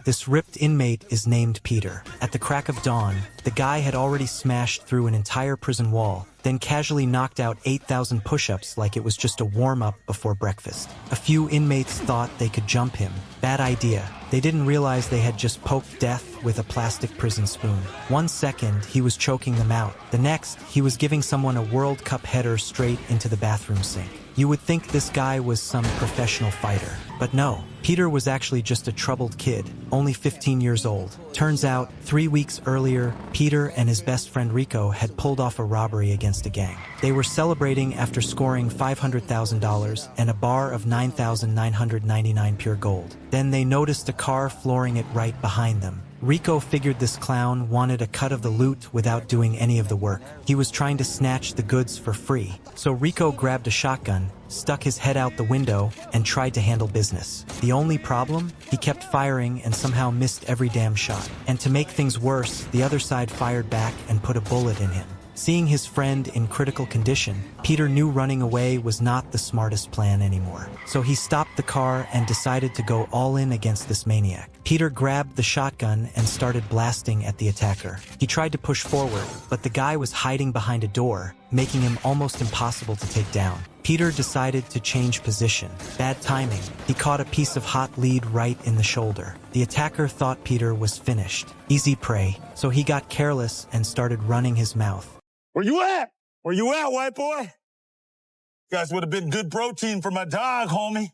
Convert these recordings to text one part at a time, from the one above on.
This ripped inmate is named Peter. At the crack of dawn, the guy had already smashed through an entire prison wall, then casually knocked out 8,000 push-ups like it was just a warm-up before breakfast. A few inmates thought they could jump him. Bad idea. They didn't realize they had just poked death with a plastic prison spoon. 1 second, he was choking them out. The next, he was giving someone a World Cup header straight into the bathroom sink. You would think this guy was some professional fighter. But no, Peter was actually just a troubled kid, only 15 years old. Turns out, 3 weeks earlier, Peter and his best friend Rico had pulled off a robbery against a gang. They were celebrating after scoring $500,000 and a bar of 9,999 pure gold. Then they noticed a car flooring it right behind them. Rico figured this clown wanted a cut of the loot without doing any of the work. He was trying to snatch the goods for free. So Rico grabbed a shotgun, stuck his head out the window, and tried to handle business. The only problem? He kept firing and somehow missed every damn shot. And to make things worse, the other side fired back and put a bullet in him. Seeing his friend in critical condition, Peter knew running away was not the smartest plan anymore. So he stopped the car and decided to go all in against this maniac. Peter grabbed the shotgun and started blasting at the attacker. He tried to push forward, but the guy was hiding behind a door, making him almost impossible to take down. Peter decided to change position. Bad timing. He caught a piece of hot lead right in the shoulder. The attacker thought Peter was finished. Easy prey. So he got careless and started running his mouth. Where you at? Where you at, white boy? You guys would have been good protein for my dog, homie.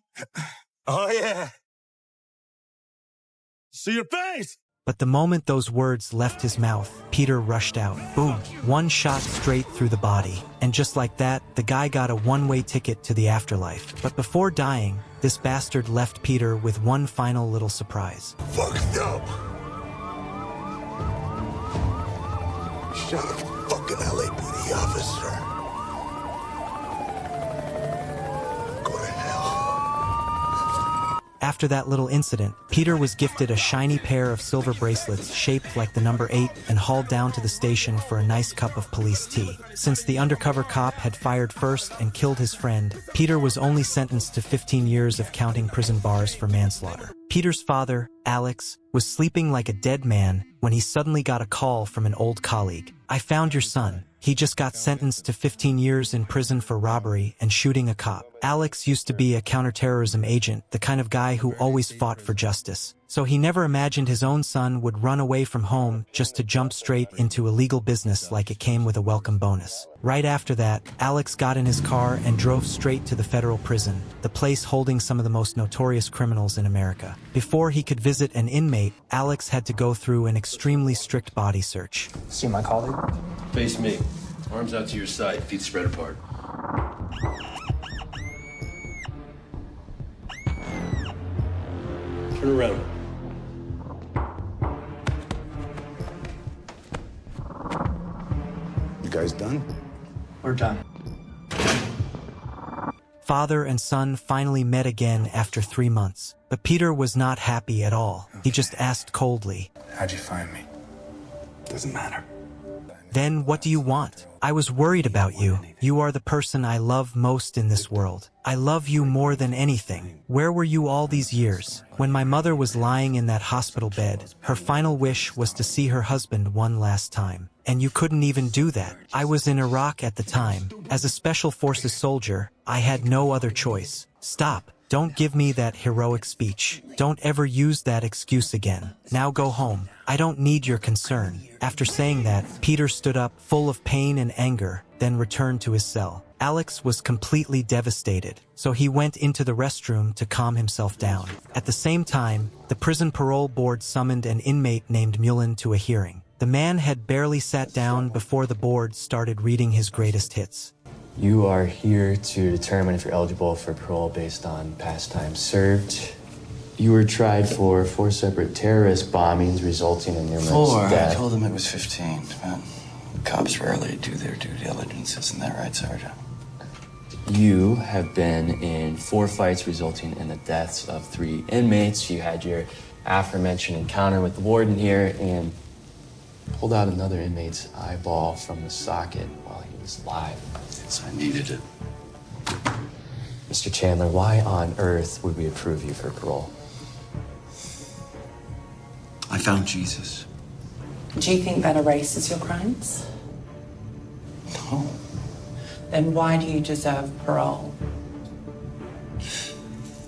Oh, yeah. See your face. But the moment those words left his mouth, Peter rushed out. Boom. One shot straight through the body. And just like that, the guy got a one-way ticket to the afterlife. But before dying, this bastard left Peter with one final little surprise. Fucked up. Shot a fucking LAPD officer. Go to hell. After that little incident, Peter was gifted a shiny pair of silver bracelets shaped like the number 8 and hauled down to the station for a nice cup of police tea. Since the undercover cop had fired first and killed his friend, Peter was only sentenced to 15 years of counting prison bars for manslaughter. Peter's father, Alex, was sleeping like a dead man when he suddenly got a call from an old colleague. "I found your son. He just got sentenced to 15 years in prison for robbery and shooting a cop." Alex used to be a counterterrorism agent, the kind of guy who always fought for justice. So he never imagined his own son would run away from home just to jump straight into illegal business like it came with a welcome bonus. Right after that, Alex got in his car and drove straight to the federal prison, the place holding some of the most notorious criminals in America. Before he could visit an inmate, Alex had to go through an extremely strict body search. See my colleague? Face me. Arms out to your side, feet spread apart. Turn around. You guys done? We're done. Father and son finally met again after 3 months. But Peter was not happy at all. He just asked coldly, How'd you find me? Doesn't matter. "Then what do you want? I was worried about you. You are the person I love most in this world. I love you more than anything. Where were you all these years?" When my mother was lying in that hospital bed, her final wish was to see her husband one last time. And you couldn't even do that. I was in Iraq at the time. As a special forces soldier, I had no other choice. Stop. Don't give me that heroic speech. Don't ever use that excuse again. Now go home. I don't need your concern. After saying that, Peter stood up, full of pain and anger, then returned to his cell. Alex was completely devastated, so he went into the restroom to calm himself down. At the same time, the prison parole board summoned an inmate named Mullen to a hearing. The man had barely sat down before the board started reading his greatest hits. You are here to determine if you're eligible for parole based on past time served. You were tried for 4 separate terrorist bombings resulting in numerous 4. deaths. I told him it was 15. But cops rarely do their due diligence. Isn't that right, Sergeant? You have been in 4 fights resulting in the deaths of 3 inmates. You had your aforementioned encounter with the warden here and pulled out another inmate's eyeball from the socket while he was live. Yes, I needed it. Mr. Chandler, why on earth would we approve you for parole? found Jesus. Do you think that erases your crimes? No. Then why do you deserve parole?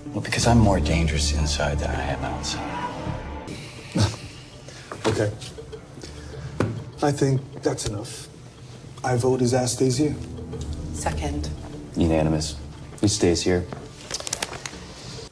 Well, because I'm more dangerous inside than I am outside. Okay. I think that's enough. I vote his ass stays here. Second. Unanimous. He stays here.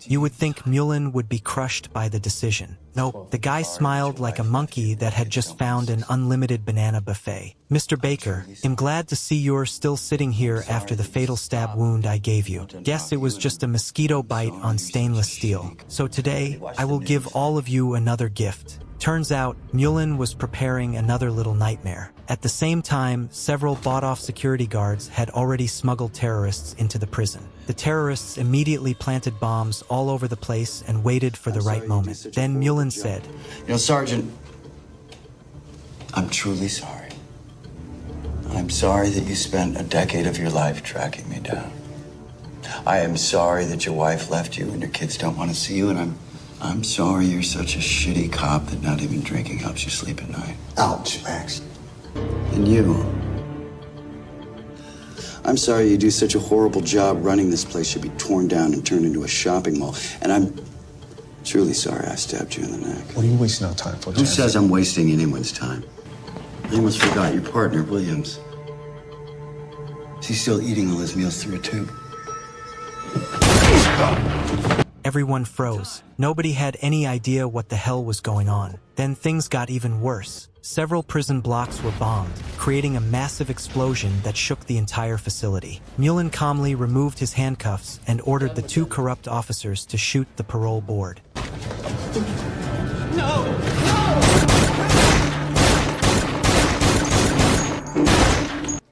You would think Mullen would be crushed by the decision. Nope, the guy smiled like a monkey that had just found an unlimited banana buffet. Mr. Baker, I'm glad to see you're still sitting here after the fatal stab wound I gave you. Guess it was just a mosquito bite on stainless steel. So today, I will give all of you another gift. Turns out, Mullen was preparing another little nightmare. At the same time, several bought-off security guards had already smuggled terrorists into the prison. The terrorists immediately planted bombs all over the place and waited for the right moment. Then Mullen said, You know, Sergeant, I'm truly sorry. I'm sorry that you spent a decade of your life tracking me down. I am sorry that your wife left you and your kids don't want to see you, and I'm sorry you're such a shitty cop that not even drinking helps you sleep at night. Ouch, Max. And you. I'm sorry you do such a horrible job running this place should be torn down and turned into a shopping mall. And I'm truly sorry I stabbed you in the neck. What are you wasting our time for, Who Chaz? says I'm wasting anyone's time? I almost forgot your partner, Williams. Is he still eating all his meals through a tube? Everyone froze. Nobody had any idea what the hell was going on. Then things got even worse. Several prison blocks were bombed, creating a massive explosion that shook the entire facility. Mullen calmly removed his handcuffs and ordered the two corrupt officers to shoot the parole board.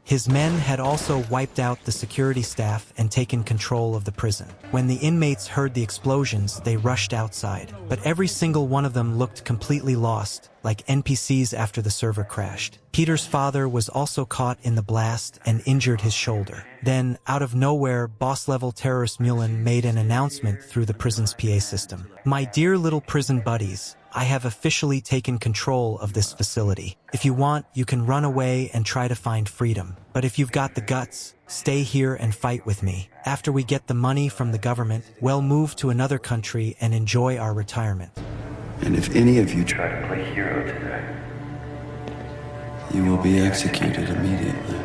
His men had also wiped out the security staff and taken control of the prison. When the inmates heard the explosions, they rushed outside. But every single one of them looked completely lost, like NPCs after the server crashed. Peter's father was also caught in the blast and injured his shoulder. Then, out of nowhere, boss-level terrorist Mullen made an announcement through the prison's PA system. My dear little prison buddies, I have officially taken control of this facility. If you want, you can run away and try to find freedom. But if you've got the guts, stay here and fight with me. After we get the money from the government, we'll move to another country and enjoy our retirement. And if any of you try to play hero today, you will be executed immediately.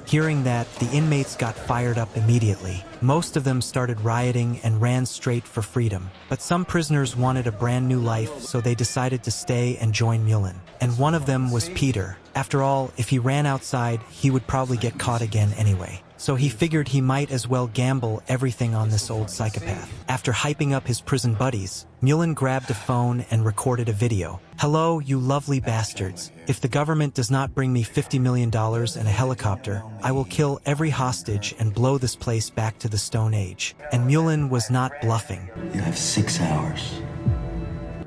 Hearing that, the inmates got fired up immediately. Most of them started rioting and ran straight for freedom. But some prisoners wanted a brand new life, so they decided to stay and join Mullen. And one of them was Peter. After all, if he ran outside, he would probably get caught again anyway. So he figured he might as well gamble everything on this old psychopath. After hyping up his prison buddies, Mullen grabbed a phone and recorded a video. Hello, you lovely bastards. If the government does not bring me $50 million and a helicopter, I will kill every hostage and blow this place back to the Stone Age. And Mullen was not bluffing. You have 6 hours.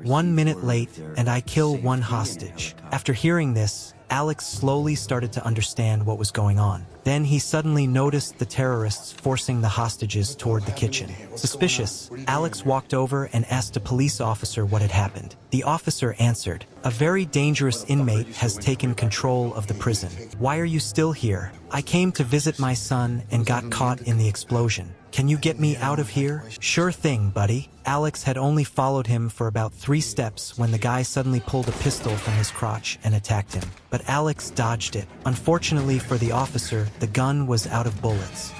1 minute late, and I kill one hostage. After hearing this, Alex slowly started to understand what was going on. Then he suddenly noticed the terrorists forcing the hostages toward the kitchen. Suspicious, Alex walked over and asked a police officer what had happened. The officer answered, "A very dangerous inmate has taken control of the prison. Why are you still here? I came to visit my son and got caught in the explosion. Can you get me out of here?" "Sure thing, buddy." Alex had only followed him for about 3 steps when the guy suddenly pulled a pistol from his crotch and attacked him. But Alex dodged it. Unfortunately for the officer, the gun was out of bullets.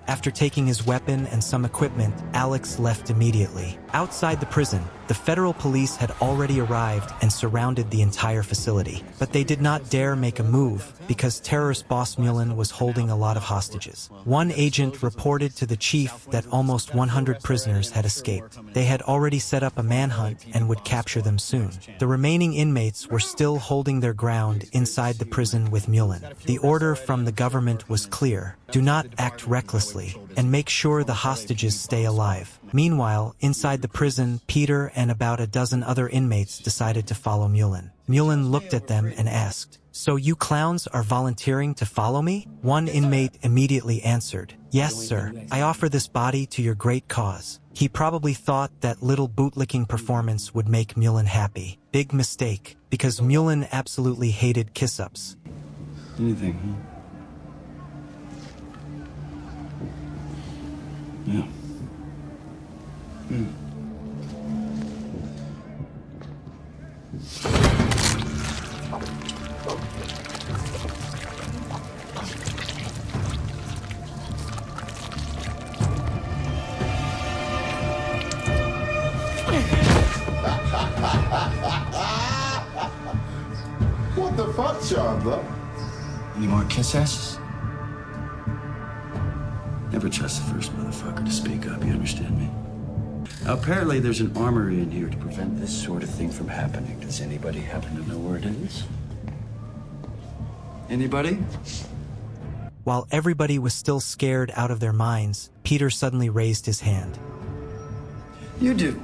After taking his weapon and some equipment, Alex left immediately. Outside the prison, the federal police had already arrived and surrounded the entire facility. But they did not dare make a move because terrorist boss Mullen was holding a lot of hostages. One agent reported to the chief that almost 100 prisoners had escaped. They had already set up a manhunt and would capture them soon. The remaining inmates were still holding their ground inside the prison with Mullen. The order from the government was clear. Do not act recklessly, and make sure the hostages stay alive. Meanwhile, inside the prison, Peter and about a dozen other inmates decided to follow Mullen. Mullen looked at them and asked, "So you clowns are volunteering to follow me?" One inmate immediately answered, "Yes, sir. I offer this body to your great cause." He probably thought that little bootlicking performance would make Mullen happy. Big mistake, because Mullen absolutely hated kiss-ups. Anything, huh? Yeah. What the fuck, Chandler? Any more kiss asses? Never trust the first motherfucker to speak up, you understand me? Now, apparently there's an armory in here to prevent this sort of thing from happening. Does anybody happen to know where it is? Anybody? While everybody was still scared out of their minds, Peter suddenly raised his hand. You do.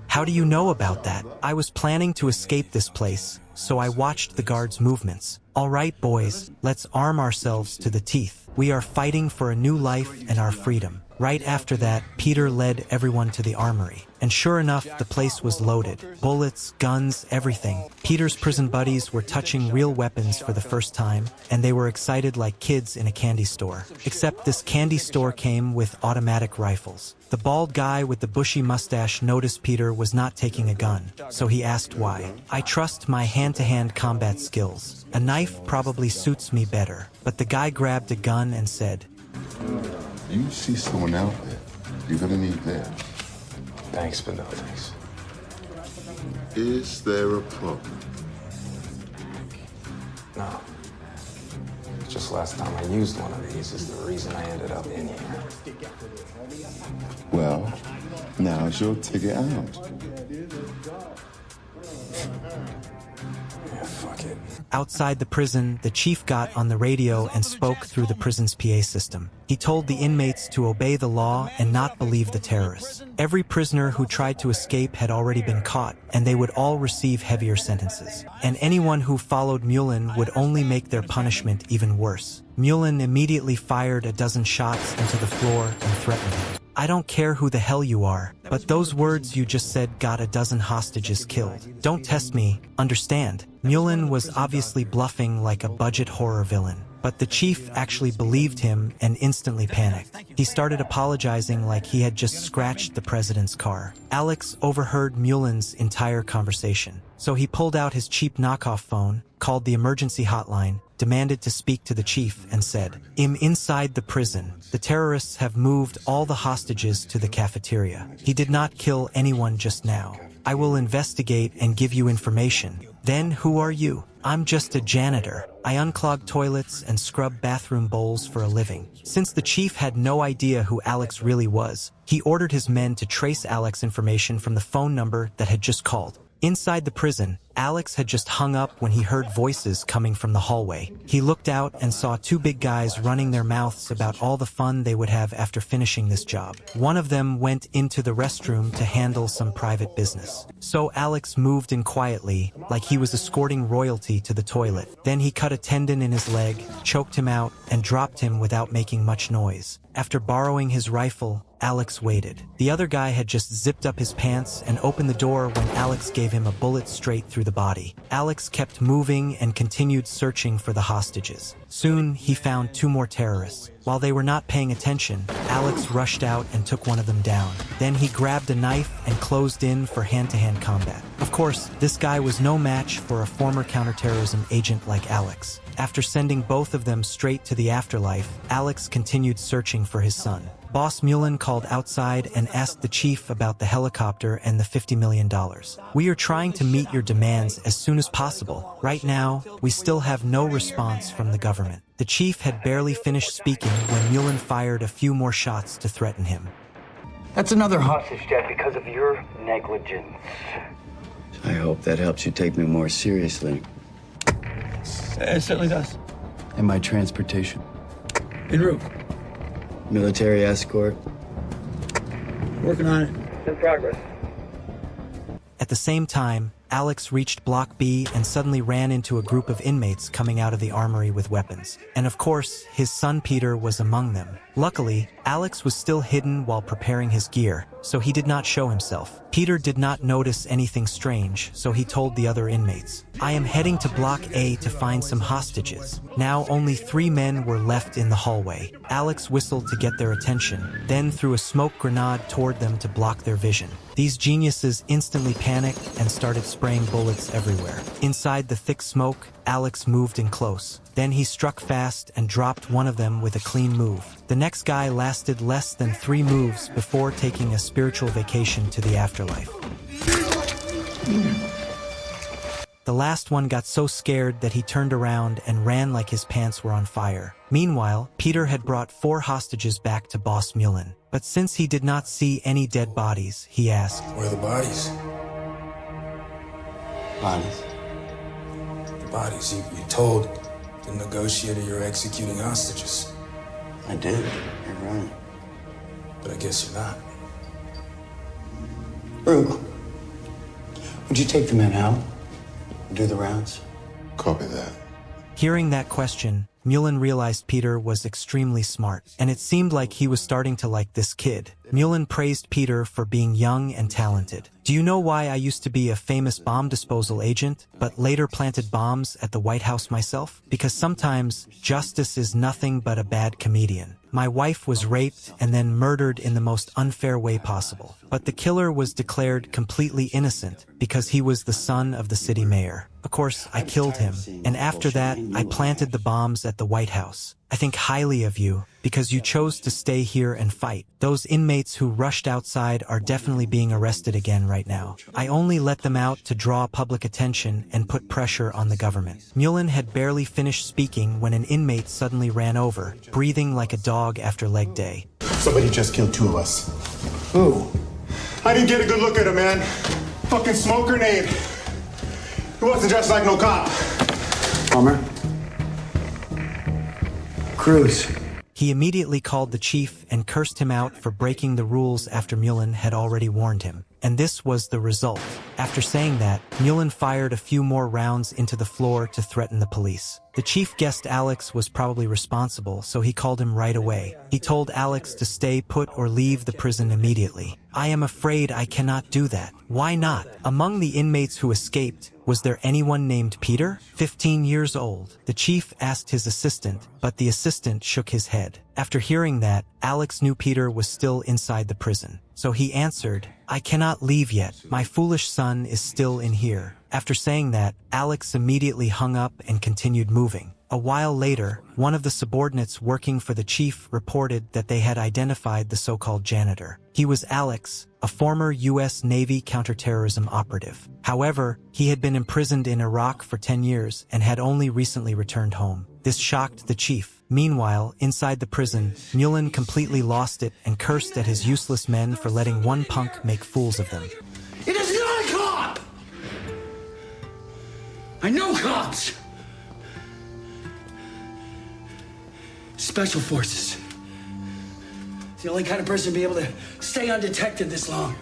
How do you know about that? I was planning to escape this place, so I watched the guards' movements. All right, boys, let's arm ourselves to the teeth. We are fighting for a new life and our freedom. Right after that, Peter led everyone to the armory. And sure enough, the place was loaded. Bullets, guns, everything. Peter's prison buddies were touching real weapons for the first time, and they were excited like kids in a candy store. Except this candy store came with automatic rifles. The bald guy with the bushy mustache noticed Peter was not taking a gun, so he asked why. "I trust my hand-to-hand combat skills. A knife probably suits me better." But the guy grabbed a gun and said, You see someone out there, you're gonna need that. Thanks, but no thanks. Is there a problem? No. Just last time I used one of these is the reason I ended up in here. Well, now's your ticket out. Yeah, fuck it. Outside the prison, the chief got on the radio and spoke through the prison's PA system. He told the inmates to obey the law and not believe the terrorists. Every prisoner who tried to escape had already been caught, and they would all receive heavier sentences. And anyone who followed Mullen would only make their punishment even worse. Mullen immediately fired a dozen shots into the floor and threatened him. "I don't care who the hell you are, but those words you just said got a dozen hostages killed. Don't test me, understand?" Mullen was obviously bluffing like a budget horror villain, but the chief actually believed him and instantly panicked. He started apologizing like he had just scratched the president's car. Alex overheard Mullen's entire conversation, so he pulled out his cheap knockoff phone, called the emergency hotline, demanded to speak to the chief, and said, "I'm inside the prison. The terrorists have moved all the hostages to the cafeteria. He did not kill anyone just now. I will investigate and give you information." "Then who are you?" "I'm just a janitor. I unclog toilets and scrub bathroom bowls for a living." Since the chief had no idea who Alex really was, he ordered his men to trace Alex's information from the phone number that had just called. Inside the prison, Alex had just hung up when he heard voices coming from the hallway. He looked out and saw two big guys running their mouths about all the fun they would have after finishing this job. One of them went into the restroom to handle some private business. So Alex moved in quietly, like he was escorting royalty to the toilet. Then he cut a tendon in his leg, choked him out, and dropped him without making much noise. After borrowing his rifle, Alex waited. The other guy had just zipped up his pants and opened the door when Alex gave him a bullet straight through the body. Alex kept moving and continued searching for the hostages. Soon, he found two more terrorists. While they were not paying attention, Alex rushed out and took one of them down. Then he grabbed a knife and closed in for hand-to-hand combat. Of course, this guy was no match for a former counterterrorism agent like Alex. After sending both of them straight to the afterlife, Alex continued searching for his son. Boss Mullen called outside and asked the chief about the helicopter and the $50 million. "We are trying to meet your demands as soon as possible. Right now, we still have no response from the government." The chief had barely finished speaking when Mullen fired a few more shots to threaten him. "That's another hostage, Jack, because of your negligence." I hope that helps you take me more seriously. It certainly does. And my transportation. En route. Military escort. Working on it. In progress. At the same time, Alex reached Block B and suddenly ran into a group of inmates coming out of the armory with weapons. And of course, his son Peter was among them. Luckily, Alex was still hidden while preparing his gear, so he did not show himself. Peter did not notice anything strange, so he told the other inmates, "I am heading to Block A to find some hostages." Now only 3 men were left in the hallway. Alex whistled to get their attention, then threw a smoke grenade toward them to block their vision. These geniuses instantly panicked and started spraying bullets everywhere. Inside the thick smoke, Alex moved in close. Then he struck fast and dropped one of them with a clean move. The next guy lasted less than 3 moves before taking a spiritual vacation to the afterlife. The last one got so scared that he turned around and ran like his pants were on fire. Meanwhile, Peter had brought 4 hostages back to Boss Mullen. But since he did not see any dead bodies, he asked, Where are the bodies? Bodies? The bodies you told the negotiator you're executing hostages. I did. You're right. But I guess you're not. Brooke, would you take the men out? Do the rounds? Copy that. Hearing that question, Mullen realized Peter was extremely smart, and it seemed like he was starting to like this kid. Mullen praised Peter for being young and talented. "Do you know why I used to be a famous bomb disposal agent, but later planted bombs at the White House myself? Because sometimes justice is nothing but a bad comedian. My wife was raped and then murdered in the most unfair way possible. But the killer was declared completely innocent because he was the son of the city mayor. Of course, I killed him, and after that, I planted the bombs at the White House. I think highly of you because you chose to stay here and fight. Those inmates who rushed outside are definitely being arrested again right now. I only let them out to draw public attention and put pressure on the government." Mullen had barely finished speaking when an inmate suddenly ran over, breathing like a dog after leg day. Somebody just killed 2 of us. Who? I didn't get a good look at him, man. Fucking smoke grenade. He wasn't dressed like no cop. Palmer? Krause. He immediately called the chief and cursed him out for breaking the rules after Mullen had already warned him. And this was the result. After saying that, Mullen fired a few more rounds into the floor to threaten the police. The chief guessed Alex was probably responsible, so he called him right away. He told Alex to stay put or leave the prison immediately. "I am afraid I cannot do that." "Why not?" Among the inmates who escaped, was there anyone named Peter? 15 years old. The chief asked his assistant, but the assistant shook his head. After hearing that, Alex knew Peter was still inside the prison. So he answered, "I cannot leave yet. My foolish son is still in here." After saying that, Alex immediately hung up and continued moving. A while later, one of the subordinates working for the chief reported that they had identified the so-called janitor. He was Alex, a former U.S. Navy counterterrorism operative. However, he had been imprisoned in Iraq for 10 years and had only recently returned home. This shocked the chief. Meanwhile, inside the prison, Mullen completely lost it and cursed at his useless men for letting one punk make fools of them. It is not a cop! I know cops! Special forces. It's the only kind of person to be able to stay undetected this long.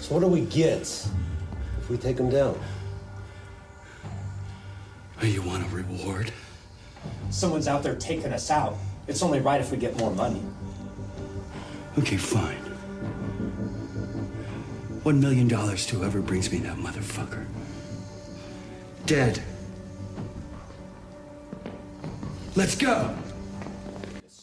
So what do we get if we take them down? Oh, you want a reward? Someone's out there taking us out. It's only right if we get more money. Okay, fine. $1 million to whoever brings me that motherfucker. Dead. Let's go!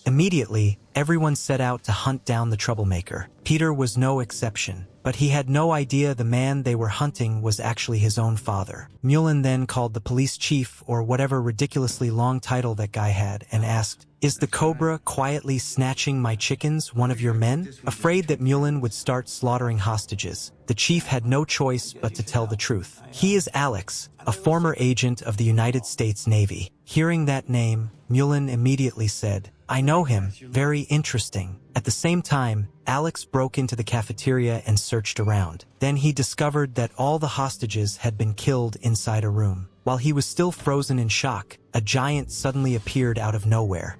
Immediately, everyone set out to hunt down the troublemaker. Peter was no exception, but he had no idea the man they were hunting was actually his own father. Mullen then called the police chief, or whatever ridiculously long title that guy had, and asked, "Is the Cobra quietly snatching my chickens one of your men?" Afraid that Mullen would start slaughtering hostages, the chief had no choice but to tell the truth. "He is Alex, a former agent of the United States Navy." Hearing that name, Mullen immediately said, "I know him. Very interesting." At the same time, Alex broke into the cafeteria and searched around. Then he discovered that all the hostages had been killed inside a room. While he was still frozen in shock, a giant suddenly appeared out of nowhere.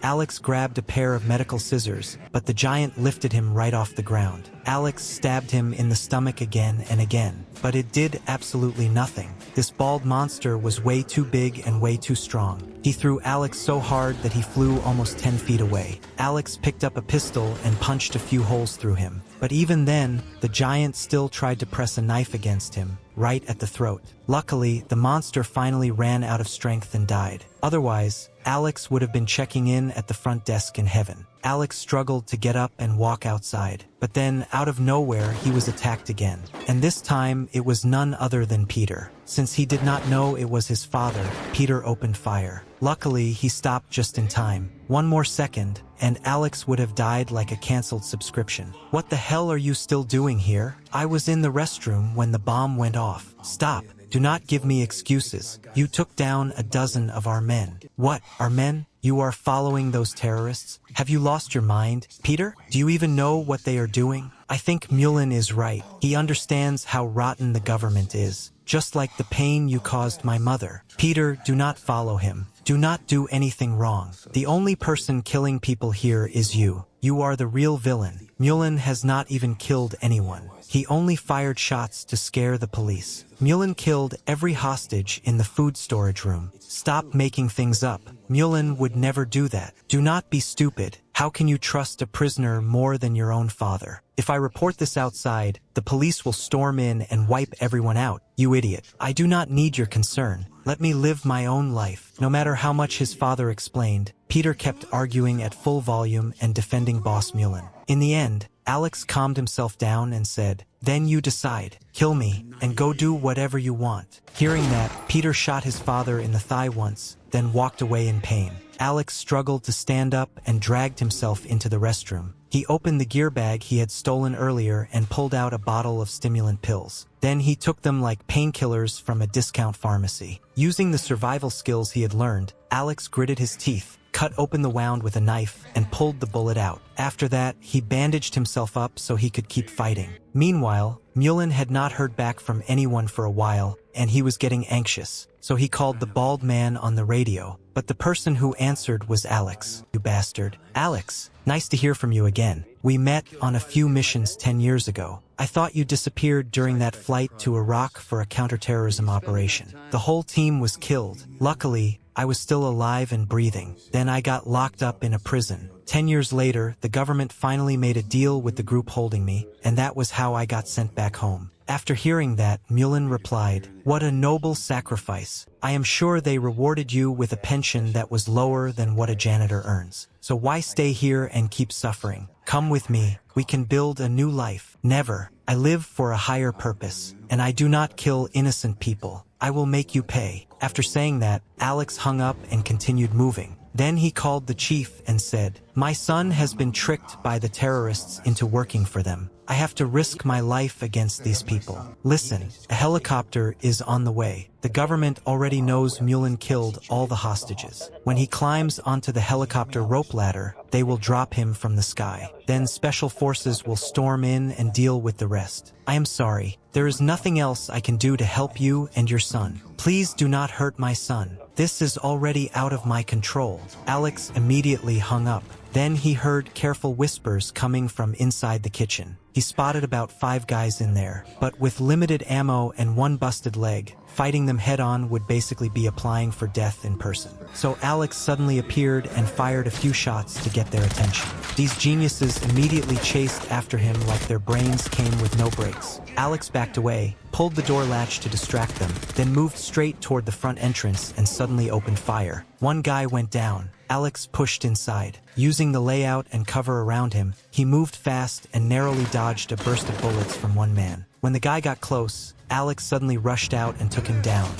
Alex grabbed a pair of medical scissors, but the giant lifted him right off the ground. Alex stabbed him in the stomach again and again, but it did absolutely nothing. This bald monster was way too big and way too strong. He threw Alex so hard that he flew almost 10 feet away. Alex picked up a pistol and punched a few holes through him. But even then, the giant still tried to press a knife against him, right at the throat. Luckily, the monster finally ran out of strength and died. Otherwise, Alex would have been checking in at the front desk in heaven. Alex struggled to get up and walk outside, but then, out of nowhere, he was attacked again. And this time, it was none other than Peter. Since he did not know it was his father, Peter opened fire. Luckily, he stopped just in time. One more second, and Alex would have died like a canceled subscription. "What the hell are you still doing here? I was in the restroom when the bomb went off." "Stop. Do not give me excuses. You took down a dozen of our men." "What, our men? You are following those terrorists? Have you lost your mind? Peter, do you even know what they are doing?" I think Mullen is right. He understands how rotten the government is. Just like the pain you caused my mother. Peter, do not follow him. Do not do anything wrong. The only person killing people here is you. You are the real villain. Mullen has not even killed anyone. He only fired shots to scare the police. Mullen killed every hostage in the food storage room. Stop making things up. Mullen would never do that. Do not be stupid. How can you trust a prisoner more than your own father? If I report this outside, the police will storm in and wipe everyone out. You idiot. I do not need your concern. Let me live my own life. No matter how much his father explained, Peter kept arguing at full volume and defending Boss Mullen. In the end, Alex calmed himself down and said, "Then you decide. Kill me, and go do whatever you want." Hearing that, Peter shot his father in the thigh once, then walked away in pain. Alex struggled to stand up and dragged himself into the restroom. He opened the gear bag he had stolen earlier and pulled out a bottle of stimulant pills. Then he took them like painkillers from a discount pharmacy. Using the survival skills he had learned, Alex gritted his teeth, cut open the wound with a knife, and pulled the bullet out. After that, he bandaged himself up so he could keep fighting. Meanwhile, Mullen had not heard back from anyone for a while, and he was getting anxious. So he called the bald man on the radio. But the person who answered was Alex. "You bastard. Alex, nice to hear from you again. We met on a few missions 10 years ago. I thought you disappeared during that flight to Iraq for a counterterrorism operation. The whole team was killed. Luckily, I was still alive and breathing. Then I got locked up in a prison. 10 years later, the government finally made a deal with the group holding me, and that was how I got sent back home." After hearing that, Mullen replied, "What a noble sacrifice. I am sure they rewarded you with a pension that was lower than what a janitor earns. So why stay here and keep suffering? Come with me. We can build a new life." "Never. I live for a higher purpose, and I do not kill innocent people. I will make you pay." After saying that, Alex hung up and continued moving. Then he called the chief and said, "My son has been tricked by the terrorists into working for them. I have to risk my life against these people. Listen, a helicopter is on the way. The government already knows Mullen killed all the hostages. When he climbs onto the helicopter rope ladder, they will drop him from the sky. Then special forces will storm in and deal with the rest. I am sorry. There is nothing else I can do to help you and your son. Please do not hurt my son. This is already out of my control." Alex immediately hung up. Then he heard careful whispers coming from inside the kitchen. He spotted about 5 guys in there, but with limited ammo and one busted leg, fighting them head-on would basically be applying for death in person. So Alex suddenly appeared and fired a few shots to get their attention. These geniuses immediately chased after him like their brains came with no brakes. Alex backed away, pulled the door latch to distract them, then moved straight toward the front entrance and suddenly opened fire. One guy went down. Alex pushed inside. Using the layout and cover around him, he moved fast and narrowly dodged a burst of bullets from one man. When the guy got close, Alex suddenly rushed out and took him down.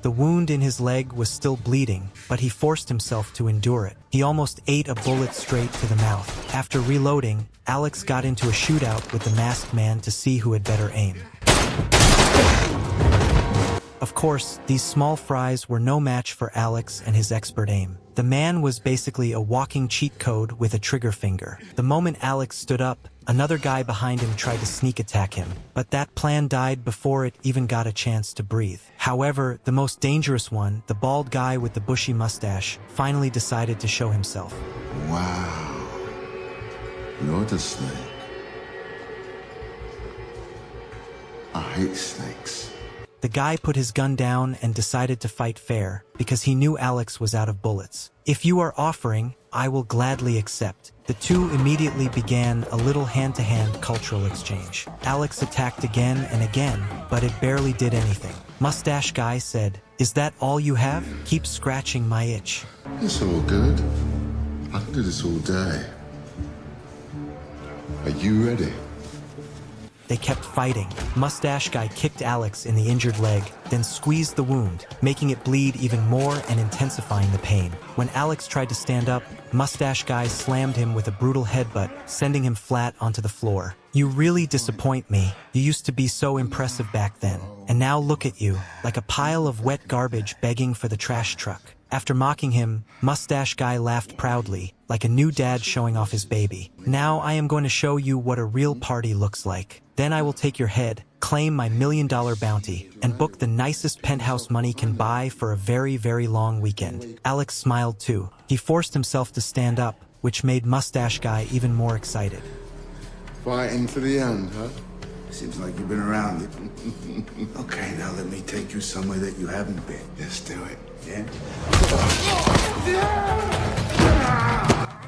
The wound in his leg was still bleeding, but he forced himself to endure it. He almost ate a bullet straight to the mouth. After reloading, Alex got into a shootout with the masked man to see who had better aim. Of course, these small fries were no match for Alex and his expert aim. The man was basically a walking cheat code with a trigger finger. The moment Alex stood up, another guy behind him tried to sneak attack him, but that plan died before it even got a chance to breathe. However, the most dangerous one, the bald guy with the bushy mustache, finally decided to show himself. Wow. You're the snake. I hate snakes. The guy put his gun down and decided to fight fair, because he knew Alex was out of bullets. If you are offering, I will gladly accept. The two immediately began a little hand-to-hand cultural exchange. Alex attacked again and again, but it barely did anything. Mustache guy said, "Is that all you have? Keep scratching my itch." It's all good. I can do this all day. Are you ready? They kept fighting. Mustache guy kicked Alex in the injured leg, then squeezed the wound, making it bleed even more and intensifying the pain. When Alex tried to stand up, Mustache guy slammed him with a brutal headbutt, sending him flat onto the floor. "You really disappoint me. You used to be so impressive back then. And now look at you, like a pile of wet garbage begging for the trash truck." After mocking him, Mustache guy laughed proudly, like a new dad showing off his baby. "Now I am going to show you what a real party looks like. Then I will take your head, claim my $1 million bounty, and book the nicest penthouse money can buy for a very, very long weekend." Alex smiled too. He forced himself to stand up, which made Mustache guy even more excited. Fighting to the end, huh? Seems like you've been around it. Okay, now let me take you somewhere that you haven't been. Let's do it. Yeah?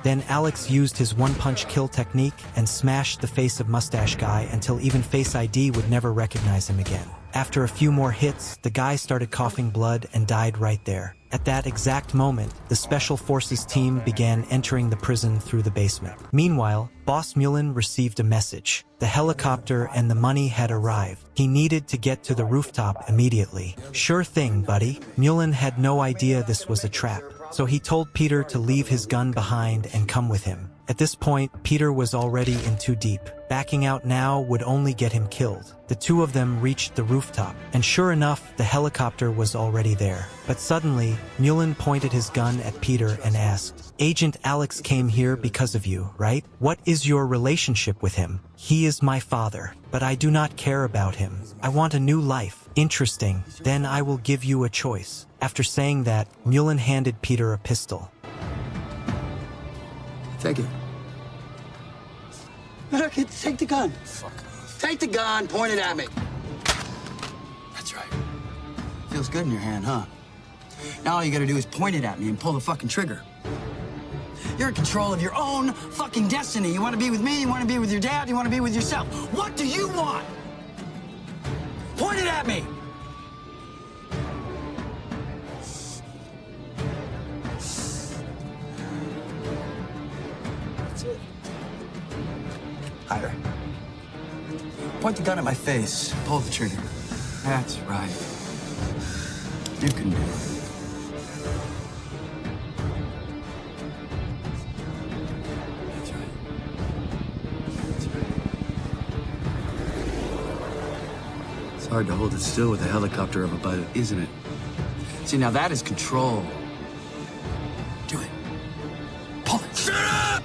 Then Alex used his one-punch kill technique and smashed the face of Mustache guy until even Face ID would never recognize him again. After a few more hits, the guy started coughing blood and died right there. At that exact moment, the Special Forces team began entering the prison through the basement. Meanwhile, Boss Mullen received a message. The helicopter and the money had arrived. He needed to get to the rooftop immediately. "Sure thing, buddy." Mullen had no idea this was a trap, so he told Peter to leave his gun behind and come with him. At this point, Peter was already in too deep. Backing out now would only get him killed. The two of them reached the rooftop, and sure enough, the helicopter was already there. But suddenly, Mullen pointed his gun at Peter and asked, "Agent Alex came here because of you, right? What is your relationship with him?" "He is my father, but I do not care about him. I want a new life." "Interesting. Then I will give you a choice." After saying that, Mullen handed Peter a pistol. Take it. Okay, take the gun. Fuck off. Take the gun, point it at me. That's right. Feels good in your hand, huh? Now all you gotta do is point it at me and pull the fucking trigger. You're in control of your own fucking destiny. You wanna be with me, you wanna be with your dad, you wanna be with yourself. What do you want? Point it at me! Higher. Point the gun at my face. Pull the trigger. That's right. You can do it. That's right. That's right. It's hard to hold it still with a helicopter up above it, isn't it? See, now that is control. Do it. Pull it. Shut up!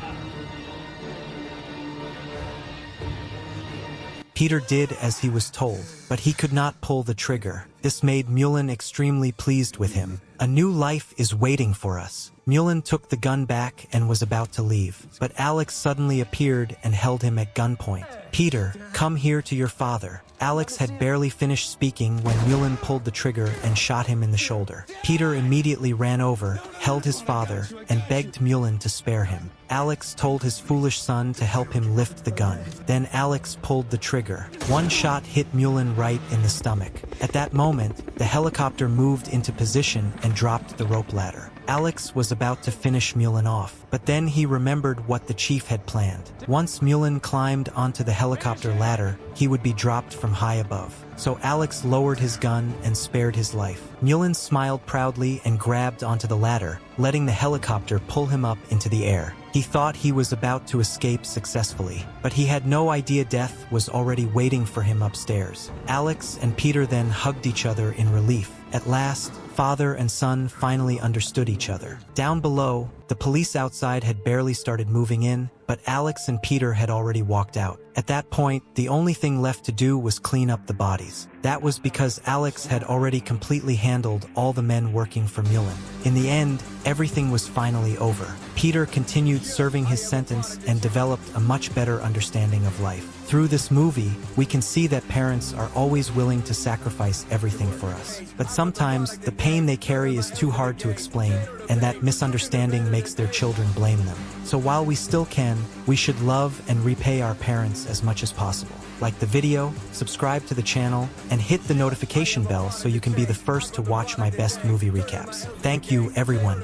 Peter did as he was told, but he could not pull the trigger. This made Mullen extremely pleased with him. "A new life is waiting for us." Mullen took the gun back and was about to leave, but Alex suddenly appeared and held him at gunpoint. "Peter, come here to your father." Alex had barely finished speaking when Mullen pulled the trigger and shot him in the shoulder. Peter immediately ran over, held his father, and begged Mullen to spare him. Alex told his foolish son to help him lift the gun. Then Alex pulled the trigger. One shot hit Mullen right in the stomach. At that moment, the helicopter moved into position and dropped the rope ladder. Alex was about to finish Mullen off, but then he remembered what the chief had planned. Once Mullen climbed onto the helicopter ladder, he would be dropped from high above. so Alex lowered his gun and spared his life. Mullen smiled proudly and grabbed onto the ladder, letting the helicopter pull him up into the air. He thought he was about to escape successfully, but he had no idea death was already waiting for him upstairs. Alex and Peter then hugged each other in relief. At last, father and son finally understood each other. Down below, the police outside had barely started moving in, but Alex and Peter had already walked out. At that point, the only thing left to do was clean up the bodies. That was because Alex had already completely handled all the men working for Mullen. In the end, everything was finally over. Peter continued serving his sentence and developed a much better understanding of life. Through this movie, we can see that parents are always willing to sacrifice everything for us. But sometimes, the pain they carry is too hard to explain, and that misunderstanding makes their children blame them. So while we still can, we should love and repay our parents as much as possible. Like the video, subscribe to the channel, and hit the notification bell so you can be the first to watch my best movie recaps. Thank you, everyone.